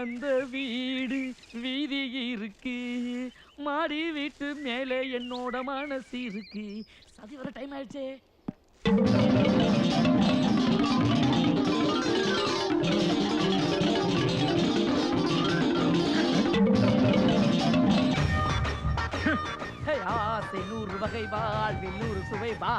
அந்த வீடு வீதி இருக்கு, மாடி வீட்டு மேலே என்னோட மனசு இருக்கு. சதி வர டைம் ஆயிடுச்சே. ஆசை 100 வகை வாழ்வில் 100 சுவை வா.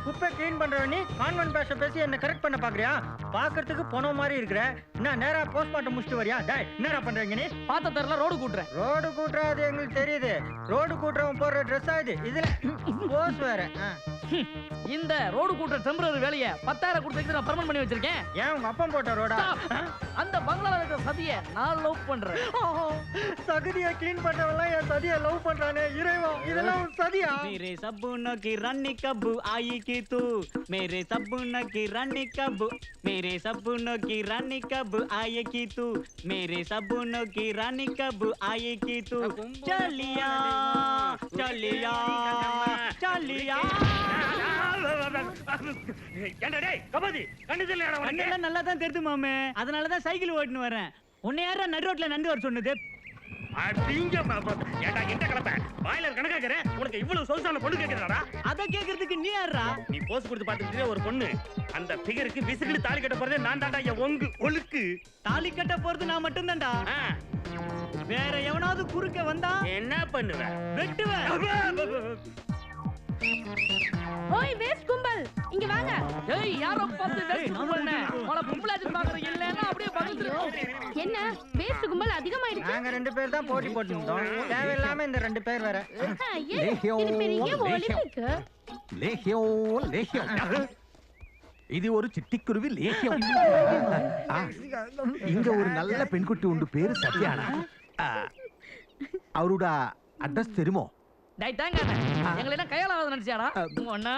குப்பை கிளீன் பண்றவனி கான்வென்ட் பாஷை பேசி என்ன கரெக்ட் பண்ண பாக்குறியா? பாக்குறதுக்கு போன மாதிரி இருக்கிற. என்ன நேரா போஸ்ட்மார்ட்டம் முடிச்சிட்டு வரியா? டேய் என்னடா பண்றீங்க நீ? பாத்த தெரியல ரோடு கூட்டுறேன். ரோடு கூட்டுறது எங்களுக்கு தெரியுது. ரோடு கூட்டுறவன் போடுற ட்ரெஸ் ஆகுது. இதுல போஸ் வேற. இந்த ரோடு கூட்டுற டெம்பரரி வேலையை 10,000 கொடுத்து நான் பர்மனன்ட் பண்ணி வச்சிருக்கேன். ஏன் உங்க அப்பா போட்ட ரோடா? அந்த பங்களால இருக்கிற சதியை நான் லவ் பண்றேன். சகதியை கிளீன் பண்றவன்லாம் என் சதியை லவ் பண்றானே இறைவா, இதெல்லாம் சதியா? मेरे सपनों की रानी कब आएगी तू, मेरे सपनों की रानी कब, मेरे सपनों की रानी कब आएगी तू, मेरे सपनों की रानी कब आएगी तू, चलिया चलिया चलिया. நல்லா தான் தெரியுது மாமே, அதனாலதான் சைக்கிள் ஓட்டுன்னு வரேன். உன்னை யாரா நடு ரோட்ல நண்டு வர சொன்னது? அத கேக்குறதுக்கு நீ யாரா? நீ போஸ் கொடுத்து பாத்துக்கிட்டே ஒரு பொண்ணு அந்த பிகருக்கு விசிக்கிட்டு தாலி கட்ட போறதே நான் தாண்டா. ஒங்கு ஒழுக்கு தாலி கட்ட போறது நான் மட்டும் தான்டா. வேற எவனாவது குறுக்க வந்தா என்ன பண்ணுவ? வெட்டுவேன். ஓய் வேஸ்ட் கும்பல் இங்க வாங்க. ஏய் யாரோ பார்த்து வேஸ்ட் கும்பல்னே உன பொம்பளாச்சு பாக்குற இல்லன்னா அப்படியே பகந்துரு. என்ன வேஸ்ட் கும்பல் அதிகமாயிடுச்சு? நாங்க ரெண்டு பேர் தான் போட்டி போட்டுட்டோம். தேவையில்லாம இந்த ரெண்டு பேர் வேற. இது பெரிய ஒலிம்பிக். லேஹ்யம் இது ஒரு சிட்டிக்குருவி லேஹ்யம். இங்க ஒரு நல்ல பெண்குட்டி உண்டு, பேரு சத்யானா. அவரோட அட்ரஸ் தெரியுமோ? டேய் தாங்க எங்களை என்ன கையாலாவது நினைச்சாடா ஒண்ணா?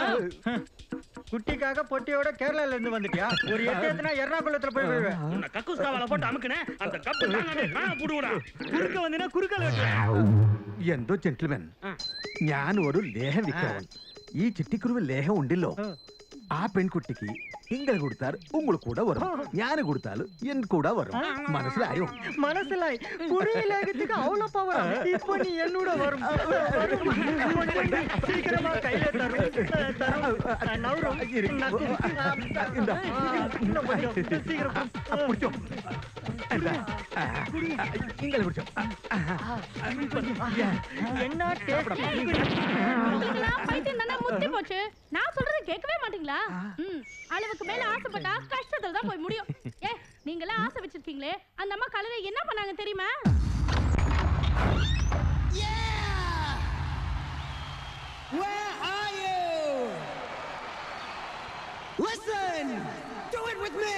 குட்டிக்காக பொட்டியோட கேரளால இருந்து வந்துட்டியா? ஒரு எட்டேத்துனா எர்ணாகுளத்துல போய் விழுவேன். உன்னை கக்கூஸ் காவால போட்டு அமுக்குனே அந்த கப்பு தாங்கனே நான் புடுடா. குறுக்க வந்தனா குறுக்கால வெட்டுவேன். എന്തോ ജെന്റിൽമാൻ, ഞാൻ ഒരു ലേഹം വിൽക്കാൻ. ഈ ചിട്ടിക്കുരുവിൽ ലേഹം ഉണ്ടല്ലോ, ആ പെൺകുട്ടിക്ക് നിങ്ങൾ കൊടുത്താൽ உங்களுக்கு கூட வரும், ഞാൻ കൊടുത്താൽ എൻ கூட வரும். മനസ്സിലായോ? മനസ്സിലായി. புரியலங்கிறதுக்கு அவ்வளவு பவர். இப்போ நீ என்னோட வரும். சீக்கிரமா கையில தரும். நவரும். சீக்கிரம் പിടിച്ചോ. നിങ്ങൾ പിടിച്ചോ. என்ன டேஸ்ட்? நான் பைத்தியம் தானே முத்தி போச்சு. நான் சொல்றது கேட்கவே மாட்டீங்களா? அளவுக்கு மேல ஆசைப்பட்டா கஷ்டத்துல தான் போய் முடியும். நீங்களே ஆசை வச்சிருக்கீங்களே, அந்த அம்மா காலையில என்ன பண்ணாங்க தெரியுமா? Where are you? Listen, do it with me.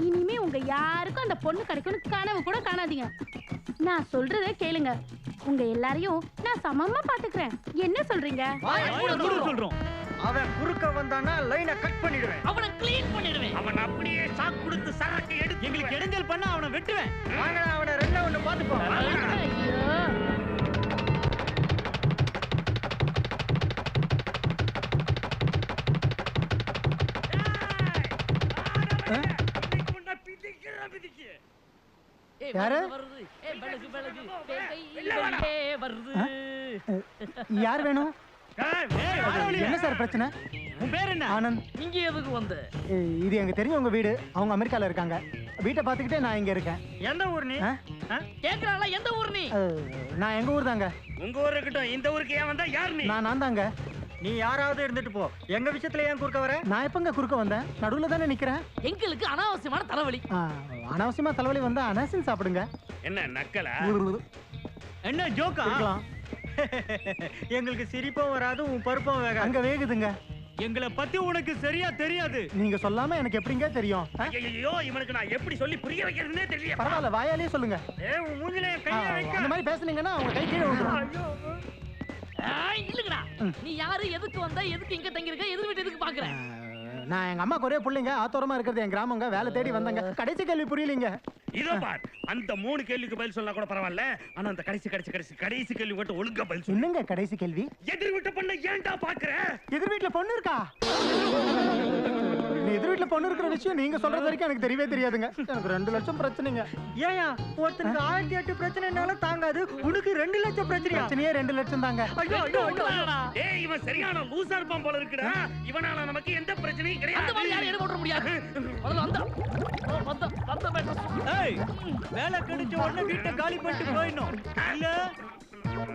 இனிமே உங்க யாருக்கும் அந்த பொண்ணு கிடைக்கும்னு கனவு கூட காணாதீங்க. நான் சொல்றதை கேளுங்க. உங்க எல்லாரையும் நான் சமமா பாத்துக்கிறேன். என்ன சொல்றீங்க? சொல்றோம். அவன் குறுக்க வந்தானா லைனை கட் பண்ணிடுவேன். அவனை க்ளீன் பண்ணிடுவேன். அவன் அப்படியே சாக்கு கொடுத்து சரக்கு எடுத்து எங்களுக்கு இடைஞ்சல் பண்ணா அவனை வெட்டுவேன். வாங்க அவனை ரெண்டா ஒண்ணு பாத்துப்போம். ஐயோ ஏய், யாரு? வருது. ஏய், பெலகு, பெலகு. பேய் கையில் வெளியே வருது. யார் வேணும்? என்ன சார் பிரச்சனை? உன் பேர் என்ன? ஆனந்த். இங்க எதுக்கு வந்த? இது எங்க தெரிஞ்சவங்க வீடு. அவங்க அமெரிக்கால இருக்காங்க. வீட்டை பார்த்துக்கிட்டே நான் இங்க இருக்கேன். எந்த ஊர் நீ? கேக்குறாளா எந்த ஊர் நீ? நான் எங்க ஊர் தாங்க. உங்க ஊர் இருக்கட்டும், இந்த ஊருக்கு ஏன் வந்தா? யார் நீ? நான் தாங்க. நீ யாராவது இருந்துட்டு போ. எங்க விஷயத்துல ஏன் குறுக்க வர? நான் எப்பங்க குறுக்க வந்தேன்? நடுவுல தானே நிக்கிறேன். எங்களுக்கு அனாவசியமான தலைவலி. அனாவசியமா தலைவலி வந்தா அனாசின் சாப்பிடுங்க. என்ன நக்கலா? என்ன ஜோக்கா? இருக்கலாம். எங்களுக்கு சிரிப்பும் வராது, உன் பருப்பும் வேகாது. அங்க வேகுதுங்க. எங்களை பத்தி உனக்கு சரியா தெரியாது. நீங்க சொல்லாம எனக்கு எப்படிங்க தெரியும்? ஐயோ, இவனுக்கு நான் எப்படி சொல்லி புரிய வைக்கிறதுனே தெரியல. பரவாயில்ல, வாயாலே சொல்லுங்க. உன் மூஞ்சில கையை வைக்க. அந்த மாதிரி பேசுனீங்கன்னா அவங்க கை கீழே விழுந்துரும். இல்லங்கடா. நீ யாரு, எதுக்கு வந்த, எதுக்கு இங்க தங்கி இருக்க, எதிர் வீட்டு எதுக்கு பாக்குற? நான் எங்க அம்மா ஒரே பிள்ளைங்க, ஆத்தோரமா இருக்கிறது என் கிராமங்க. வேலை தேடி வந்தாங்க. கடைசி கேள்வி புரியலீங்க. இதோ பார், அந்த 3 கேள்விக்கு பதில் சொன்னா கூட பரவாயில்ல. ஆனா அந்த கடைசி கேள்வி மட்டும் ஒழுங்கா பதில் சொல்லு. என்னங்க கடைசி கேள்வி? எதிர் வீட்டு பொண்ணை ஏன்டா பாக்குற? எதிர் வீட்டுல பொண்ணு இருக்கா? எதிர் வீட்டுல பொண்ணு இருக்கிற விஷயம் நீங்க சொல்றது வரைக்கும் எனக்கு தெரியவே தெரியாதுங்க. எனக்கு 2 லட்சம் பிரச்சனைங்க. ஏயா ஒருத்தனுக்கு 1008 பிரச்சனைனாலும் தாங்காது, உனக்கு 2 லட்சம் பிரச்சனையா? பிரச்சனையே 2 லட்சம் தாங்க. ஐயோ ஐயோ ஐயோ. டேய், இவன் சரியான லூசா இருப்பான் போல இருக்குடா. இவனால நமக்கு எந்த பிரச்சனையும் அந்த மாதிரி யாரும் கிடையாது. எடுக்க விட முடியாது. முதல்ல வந்த பேட்டர். ஏய், வேலை கிடைச்ச உடனே வீட்டை காலி பண்ணிட்டு போயிடணும். இல்ல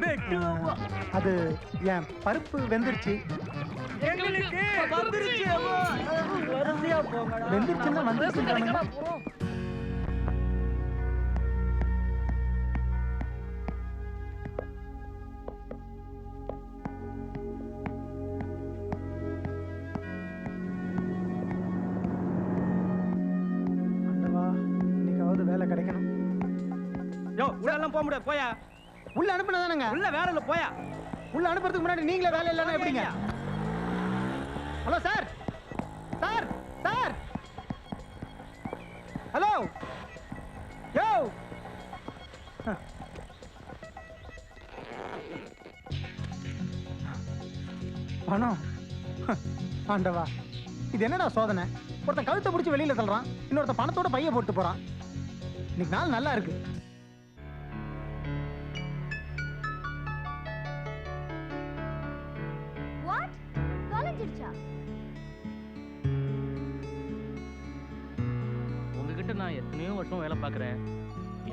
வெட்டுவா. அது என் பருப்பு வெந்துருச்சு. எங்களுக்கு வந்துருச்சு அம்மா. வரிசையா போங்கடா. வெந்துருச்சுன்னா வந்துருச்சுன்றானுங்க. ஆண்டவா, இன்னைக்காவது வேலை கிடைக்கணும். யோ, உள்ளெல்லாம் போக முடியாது, போயா. உள்ள அனுப்புனதானங்க. உள்ள வேலை இல்ல, போயா. உள்ள அனுப்புறதுக்கு முன்னாடி நீங்களே வேலை இல்லைன்னா எப்படிங்க? Hello sir, sir, sir, hello, யோ. பணம். ஆண்டவா, இது என்னடா சோதனை? ஒருத்தன் கழுத்தை பிடிச்சி வெளியில தள்ளுறான், இன்னொருத்தன் பணத்தோட பைய போட்டு போறான். இன்னைக்கு நாள் நல்லா இருக்கு. உங்ககிட்ட நான் எத்தனையோ வருஷம் வேலை பார்க்குறேன்.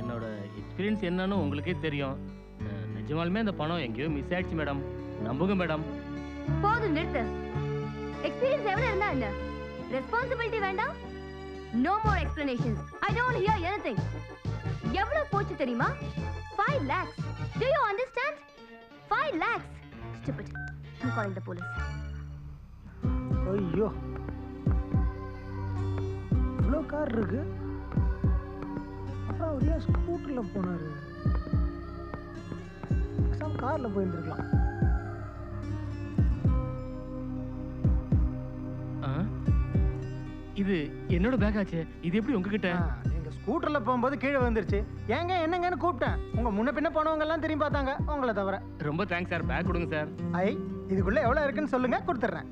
என்னோட எக்ஸ்பீரியன்ஸ் என்னன்னு உங்களுக்கே தெரியும். நிஜமாலுமே அந்த பணம் எங்கேயோ மிஸ் ஆயிடுச்சு மேடம். நம்புங்க மேடம். போதும், நிறுத்து. எக்ஸ்பீரியன்ஸ் எவ்வளவு இருந்தா என்ன? ரெஸ்பான்சிபிலிட்டி வேண்டாம்? No more explanations. I don't hear anything. எவ்வளவு போச்சு தெரியுமா? 5 lakhs. Do you understand? 5 lakhs. Stupid. I'm calling the police. ஐயோ, இவ்வளோ கார் இருக்கு. அப்புறம் அவர் ஏன் ஸ்கூட்டர்ல போனாரு? கார்ல போயிருந்துருக்கலாம். இது என்னோட பேக் ஆச்சு. இது எப்படி உங்ககிட்ட? நீங்க ஸ்கூட்டர்ல போகும்போது கீழே வந்துருச்சு. ஏங்க என்னங்கன்னு கூப்பிட்டேன். உங்க முன்ன பின்ன போனவங்க எல்லாம் திரும்பி பார்த்தாங்க, உங்களை தவிர. ரொம்ப தேங்க்ஸ் சார். பேக் கொடுங்க சார். இதுக்குள்ள எவ்வளவு இருக்குன்னு சொல்லுங்க, கொடுத்துட்றேன்.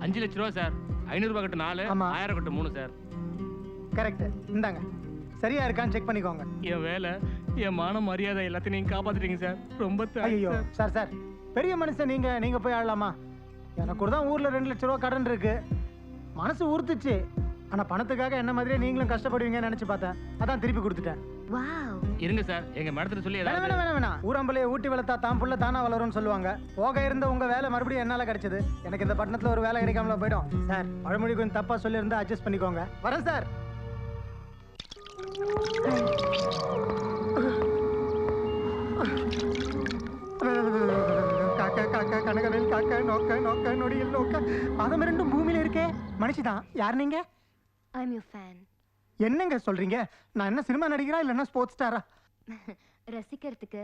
5 லட்ச ரூபா சார். 500 ரூபாய் கட்டு 4, ஆமா. 1000 கட்டு 3 சார். கரெக்ட். இந்தாங்க, சரியா இருக்கான்னு செக் பண்ணிக்கோங்க. என் வேலை, என் மான மரியாதை எல்லாத்தையும் நீங்க காப்பாத்திட்டீங்க சார். ரொம்ப ஐயோ தேங்க்ஸ் சார். சார், பெரிய மனுஷன் நீங்க போய் ஆடலாமா? எனக்கு கூட தான் ஊர்ல 2 லட்ச ரூபா கடன் இருக்கு. மனசு உறுத்துச்சு. ஆனா பணத்துக்காக என்ன மாதிரியே நீங்களும் கஷ்டப்படுவீங்கன்னு நினைச்சு பார்த்தேன். அதான் திருப்பி கொடுத்துட்டேன். Wow. இருங்க சார். எங்க மேடத்துல சொல்லி வேணாம் வேணாம் வேணாம் வேணாம். ஊரம்பலையை ஊட்டி வளர்த்தா தான் புள்ள தானா வளரும்னு சொல்லுவாங்க. போக இருந்த உங்க வேலை மறுபடியும் என்னால கிடைச்சது. எனக்கு இந்த பட்டணத்துல ஒரு வேலை கிடைக்காமல போயிடும். சார், பழமொழி கொஞ்சம் தப்பா சொல்லியிருந்தா அட்ஜஸ்ட் பண்ணிக்கோங்க. வரேன் சார். காக்கா காக்கா கனகவேல் காக்கா நோக்க நோக்க நொடியில் நோக்க. பாதம் 2 பூமியில இருக்கே. மனுஷிதான். யார் நீங்க? I'm your fan. என்னங்க சொல்றீங்க? நான் என்ன சினிமா நடிகரா இல்லைன்னா ஸ்போர்ட்ஸ் ஸ்டாரா? ரசிக்கிறதுக்கு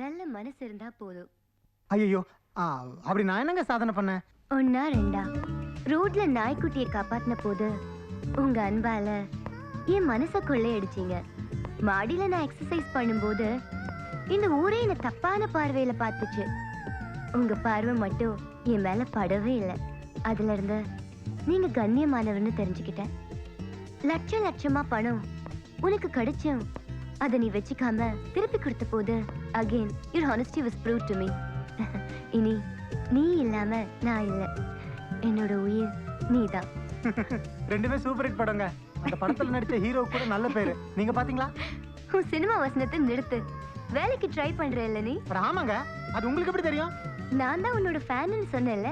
நல்ல மனசு இருந்தா போதும். ஐயோ, அப்படி நான் என்னங்க சாதனை பண்ணேன்? 1 2 ரோட்ல நாய்க்குட்டியை காப்பாத்தின போது உங்க அன்பால என் மனசை கொள்ளையடிச்சீங்க. மாடியில நான் எக்ஸசைஸ் பண்ணும்போது இந்த ஊரே என்ன தப்பான பார்வையில பார்த்துச்சு. உங்க பார்வை மட்டும் என் மேல படவே இல்லை. அதுல இருந்து நீங்க கண்ணியமானவர்னு தெரிஞ்சுக்கிட்டேன். லட்சம் லட்சமா பணம் உனக்கு கிடைச்சும் அதை நீ வச்சுக்காம திருப்பி கொடுத்த போது again your honesty was proved to me. இனி நீ இல்லாம நான் இல்ல, என்னோட உயிர் நீதான். ரெண்டுமே சூப்பர் ஹிட் படங்க. அந்த படத்துல நடிச்ச ஹீரோ கூட நல்ல பேரு. நீங்க பாத்தீங்களா? உன் சினிமா வசனத்தை நிறுத்து. வேலைக்கு ட்ரை பண்ற இல்ல நீ? ஆமாங்க. அது உங்களுக்கு எப்படி தெரியும்? நான் தான் உன்னோட ஃபேன்னு சொன்னேன்ல.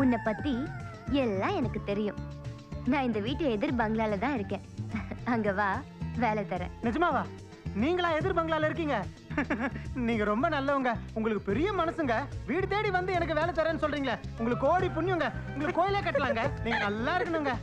உன்னை பத்தி எல்லாம் எனக்கு தெரியும். நான் இந்த வீட்டு எதிர் பங்களால தான் இருக்கேன். அங்க வா, வேலை தரேன். நிஜமாவா? நீங்களா எதிர் பங்களால இருக்கீங்க? நீங்க ரொம்ப நல்லவங்க. உங்களுக்கு பெரிய மனசுங்க. வீடு தேடி வந்து எனக்கு வேலை தரேன்னு சொல்றீங்களே, உங்களுக்கு கோடி புண்ணியங்க. உங்களுக்கு கோயிலே கட்டலாங்க. நீங்க நல்லா இருக்கணுங்க.